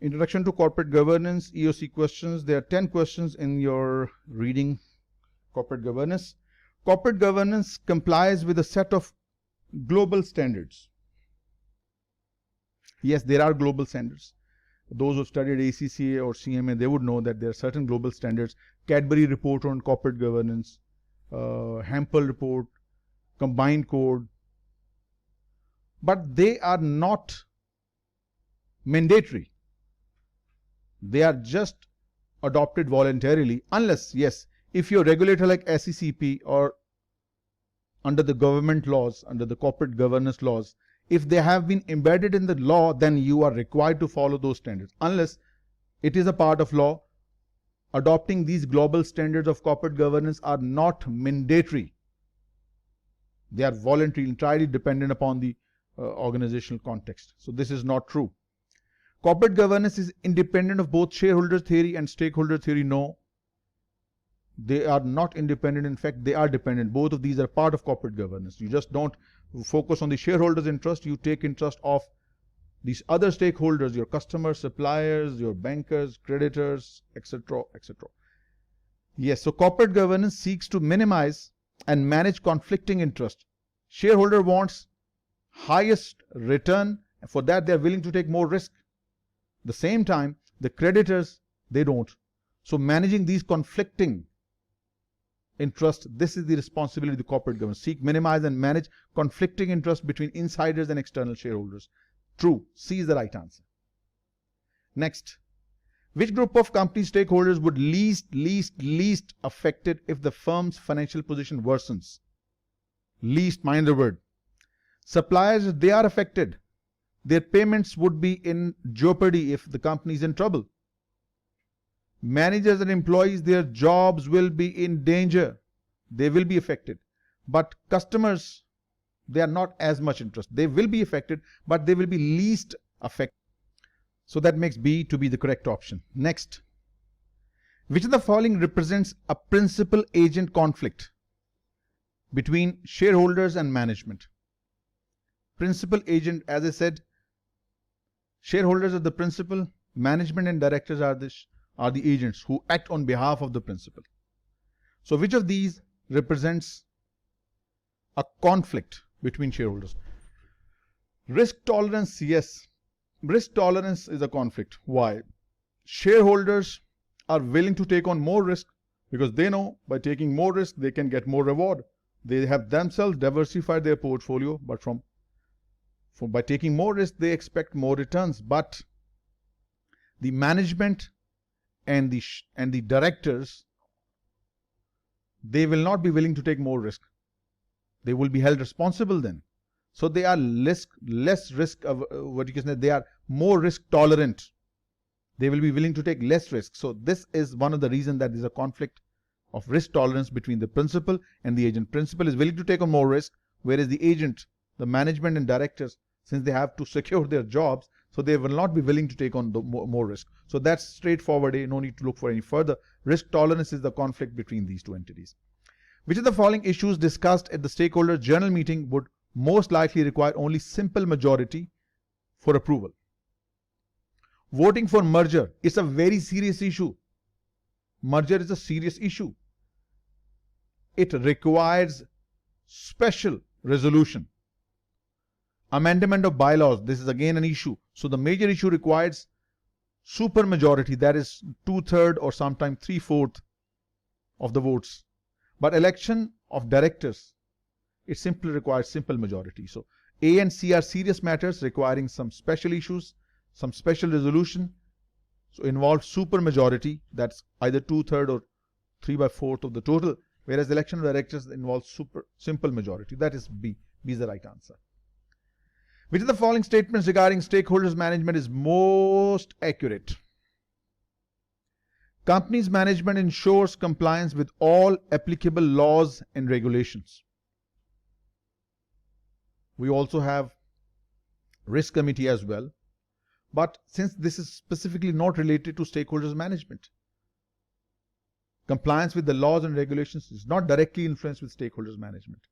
Introduction to Corporate Governance, EOC questions. There are 10 questions in your reading Corporate Governance. Corporate governance complies with a set of global standards. Yes, there are global standards. Those who studied ACCA or CMA, they would know that there are certain global standards. Cadbury report on corporate governance, Hempel report, combined code. But they are not mandatory. They are just adopted voluntarily, unless, yes, if your regulator like SECP or under the government laws, under the corporate governance laws, if they have been embedded in the law, then you are required to follow those standards. Unless it is a part of law, adopting these global standards of corporate governance are not mandatory. They are voluntary, entirely dependent upon the organizational context. So this is not true. Corporate governance is independent of both shareholder theory and stakeholder theory. No, they are not independent. In fact, they are dependent. Both of these are part of corporate governance. You just don't focus on the shareholders' interest. You take interest of these other stakeholders, your customers, suppliers, your bankers, creditors, etc., etc. Yes, so corporate governance seeks to minimize and manage conflicting interest. Shareholder wants highest return. For that, they are willing to take more risk. At the same time, the creditors, they don't. So managing these conflicting interests, this is the responsibility of the corporate governance. Seek, minimize and manage conflicting interests between insiders and external shareholders. True. C is the right answer. Next. Which group of company stakeholders would least affected if the firm's financial position worsens? Least, mind the word. Suppliers, they are affected. Their payments would be in jeopardy if the company is in trouble. Managers and employees, their jobs will be in danger. They will be affected. But customers, they are not as much interest. They will be affected, but they will be least affected. So that makes B to be the correct option. Next. Which of the following represents a principal-agent conflict between shareholders and management? Principal-agent, as I said, shareholders are the principal, management and directors are the agents who act on behalf of the principal. So which of these represents a conflict between shareholders? Risk tolerance, yes. Risk tolerance is a conflict. Why? Shareholders are willing to take on more risk because they know by taking more risk they can get more reward. They have themselves diversified their portfolio, but by taking more risk they expect more returns. But the management and the directors, they will not be willing to take more risk. They will be held responsible then. So they are less risk of what you can say, they are more risk tolerant. They will be willing to take less risk. So this is one of the reasons that there is a conflict of risk tolerance between the principal and the agent. Principal is willing to take on more risk, whereas the agent, the management and directors, since they have to secure their jobs, so they will not be willing to take on more risk. So that's straightforward. No need to look for any further. Risk tolerance is the conflict between these two entities. Which of the following issues discussed at the stakeholder general meeting would most likely require only simple majority for approval? Voting for merger is a very serious issue. Merger is a serious issue. It requires special resolution. Amendment of bylaws, this is again an issue. So the major issue requires super majority, that is 2/3 or sometimes 3/4 of the votes. But election of directors, it simply requires simple majority. So A and C are serious matters requiring some special issues, some special resolution. So involve super majority, that's either 2/3 or 3/4 of the total, whereas election of directors involves simple majority. That is B. B is the right answer. Which of the following statements regarding stakeholders management is most accurate? Company's management ensures compliance with all applicable laws and regulations. We also have risk committee as well. But since this is specifically not related to stakeholders management, compliance with the laws and regulations is not directly influenced with stakeholders management.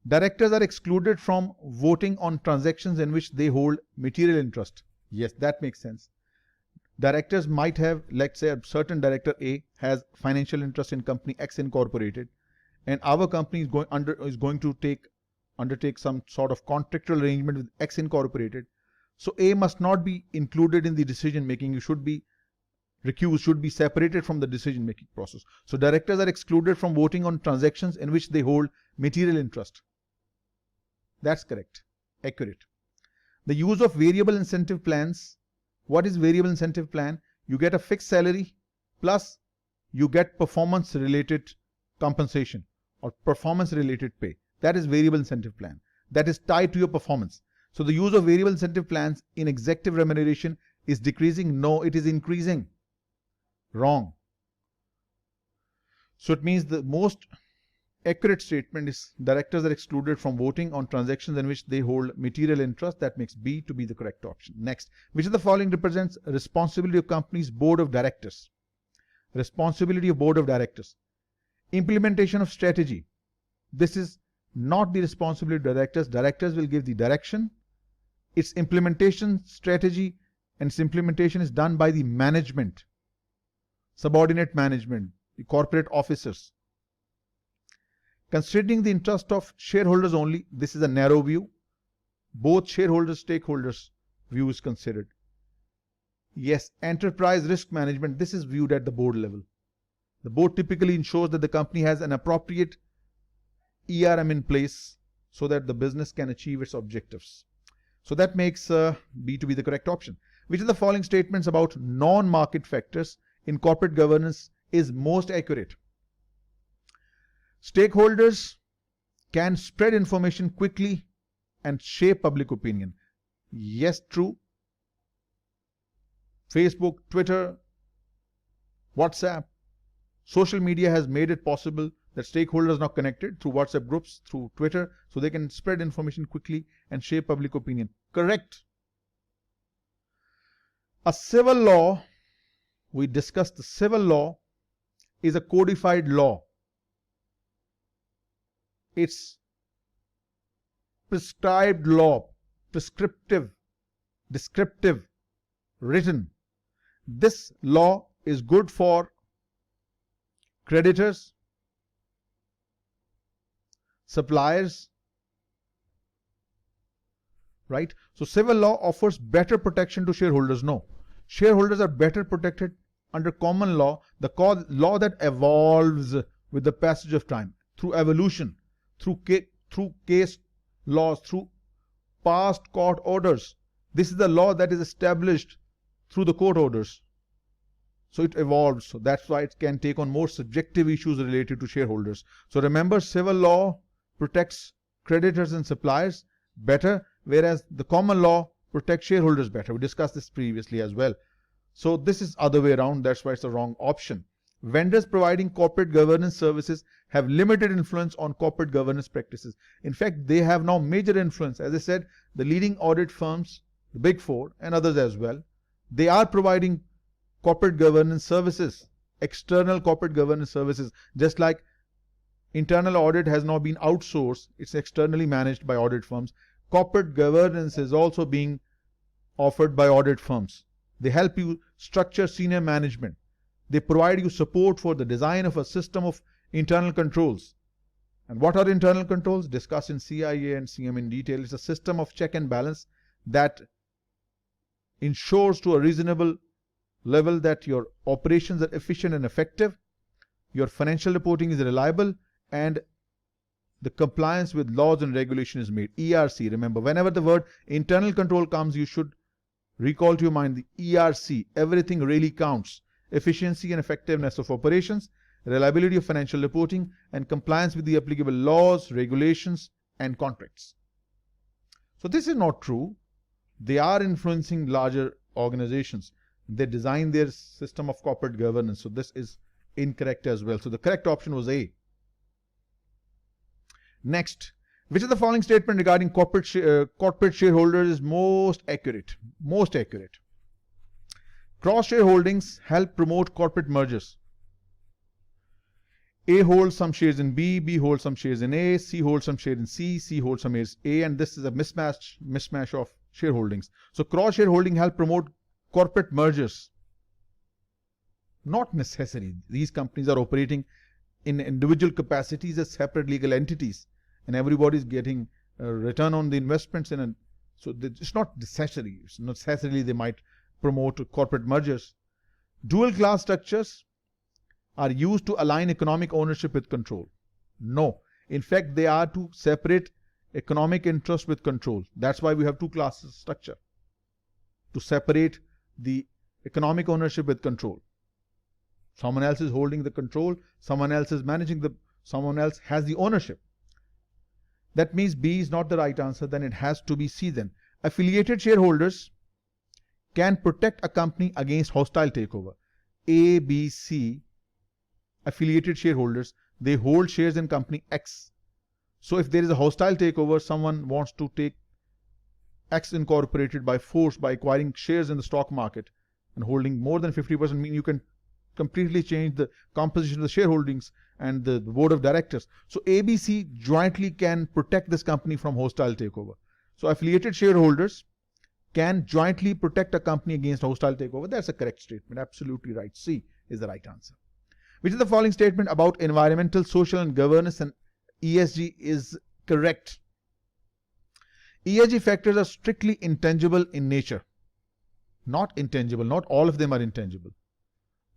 Directors are excluded from voting on transactions in which they hold material interest. Yes, that makes sense. Directors might have, let's say a certain director A has financial interest in company X Incorporated, and our company is going to undertake some sort of contractual arrangement with X Incorporated. So A must not be included in the decision making. You should be recused, should be separated from the decision making process. So directors are excluded from voting on transactions in which they hold material interest. That's correct, accurate. The use of variable incentive plans. What is variable incentive plan? You get a fixed salary plus you get performance related compensation or performance related pay. That is variable incentive plan. That is tied to your performance. So the use of variable incentive plans in executive remuneration is decreasing. No, it is increasing. Wrong. So it means the most accurate statement is directors are excluded from voting on transactions in which they hold material interest. That makes B to be the correct option. Next, which of the following represents responsibility of company's board of directors? Responsibility of board of directors. Implementation of strategy. This is not the responsibility of directors. Directors will give the direction. Its implementation strategy and its implementation is done by the management, subordinate management, the corporate officers. Considering the interest of shareholders only, this is a narrow view. Both shareholders, stakeholders view is considered. Yes, enterprise risk management, this is viewed at the board level. The board typically ensures that the company has an appropriate ERM in place so that the business can achieve its objectives. So that makes B to be the correct option. Which of the following statements about non-market factors in corporate governance is most accurate? Stakeholders can spread information quickly and shape public opinion. Yes, true. Facebook, Twitter, WhatsApp, social media has made it possible that stakeholders are now connected through WhatsApp groups, through Twitter, so they can spread information quickly and shape public opinion. Correct. A civil law, we discussed the civil law, is a codified law. It's prescribed law, prescriptive, descriptive, written. This law is good for creditors, suppliers, right? So civil law offers better protection to shareholders. No, shareholders are better protected under common law, the law that evolves with the passage of time, through evolution, through case laws, through past court orders. This is the law that is established through the court orders. So it evolves. So that's why it can take on more subjective issues related to shareholders. So remember, civil law protects creditors and suppliers better, whereas the common law protects shareholders better. We discussed this previously as well. So this is other way around. That's why it's the wrong option. Vendors providing corporate governance services have limited influence on corporate governance practices. In fact, they have now major influence. As I said, the leading audit firms, the Big Four and others as well, they are providing corporate governance services, external corporate governance services. Just like internal audit has now been outsourced, it's externally managed by audit firms. Corporate governance is also being offered by audit firms. They help you structure senior management. They provide you support for the design of a system of internal controls. And what are internal controls? Discussed in CIA and CM in detail. It's a system of check and balance that ensures to a reasonable level that your operations are efficient and effective, your financial reporting is reliable, and the compliance with laws and regulation is made. ERC, remember, whenever the word internal control comes, you should recall to your mind the ERC. Everything really counts. Efficiency and effectiveness of operations, reliability of financial reporting, and compliance with the applicable laws, regulations, and contracts. So this is not true. They are influencing larger organizations. They design their system of corporate governance. So this is incorrect as well. So the correct option was A. Next, which of the following statement regarding corporate shareholders is most accurate? Most accurate. Cross shareholdings help promote corporate mergers. A holds some shares in B, B holds some shares in A, C holds some shares in C, C holds some shares in A, and this is a mismatch of shareholdings. So cross shareholding help promote corporate mergers. Not necessary. These companies are operating in individual capacities as separate legal entities, and everybody is getting a return on the investments so it's not necessary. It's not necessarily they might promote corporate mergers. Dual class structures are used to align economic ownership with control. No. In fact, they are to separate economic interest with control. That's why we have two classes structure. To separate the economic ownership with control. Someone else is holding the control, someone else is managing someone else has the ownership. That means B is not the right answer, then it has to be C then. Affiliated shareholders can protect a company against hostile takeover. A, B, C, affiliated shareholders, they hold shares in company X. So if there is a hostile takeover, someone wants to take X Incorporated by force by acquiring shares in the stock market and holding more than 50%, mean you can completely change the composition of the shareholdings and the board of directors. So ABC jointly can protect this company from hostile takeover. So affiliated shareholders can jointly protect a company against hostile takeover. That's a correct statement. Absolutely right. C is the right answer. Which of the following statement about environmental, social and governance and ESG is correct? ESG factors are strictly intangible in nature. Not intangible. Not all of them are intangible.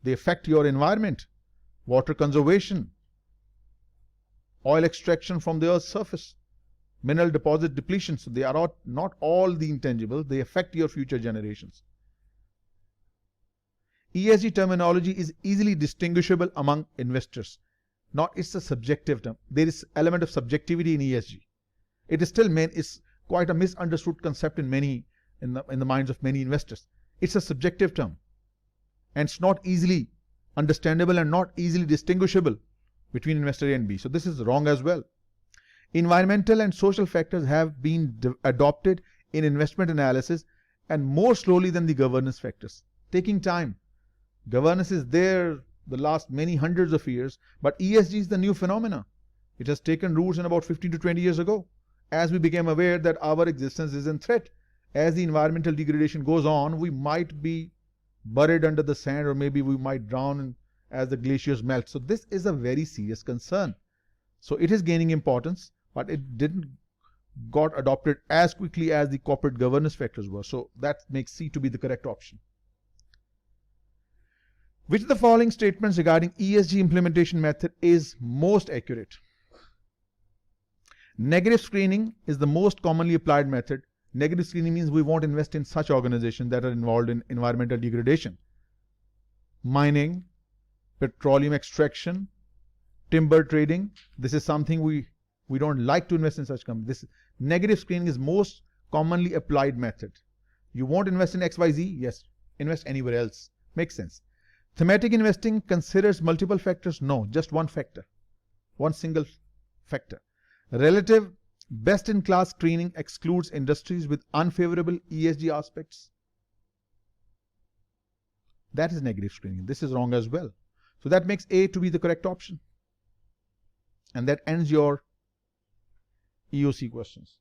They affect your environment, water conservation, oil extraction from the earth's surface, mineral deposit depletion. So they are not all the intangible. They affect your future generations. ESG terminology is easily distinguishable among investors. It's a subjective term. There is element of subjectivity in ESG. It is still is quite a misunderstood concept in the minds of many investors. It's a subjective term, and it's not easily understandable and not easily distinguishable between investor A and B. So this is wrong as well. Environmental and social factors have been adopted in investment analysis and more slowly than the governance factors, taking time. Governance is there the last many hundreds of years, but ESG is the new phenomena. It has taken roots in about 15 to 20 years ago, as we became aware that our existence is in threat. As the environmental degradation goes on, we might be buried under the sand, or maybe we might drown as the glaciers melt. So this is a very serious concern. So it is gaining importance, but it didn't got adopted as quickly as the corporate governance factors were. So that makes C to be the correct option. Which of the following statements regarding ESG implementation method is most accurate? Negative screening is the most commonly applied method. Negative screening means we won't invest in such organizations that are involved in environmental degradation. Mining, petroleum extraction, timber trading. This is something we don't like to invest in such companies. This negative screening is most commonly applied method. You won't invest in XYZ? Yes. Invest anywhere else. Makes sense. Thematic investing considers multiple factors? No, just one factor. One single factor. Relative best-in-class screening excludes industries with unfavorable ESG aspects. That is negative screening. This is wrong as well. So that makes A to be the correct option. And that ends your EOC questions.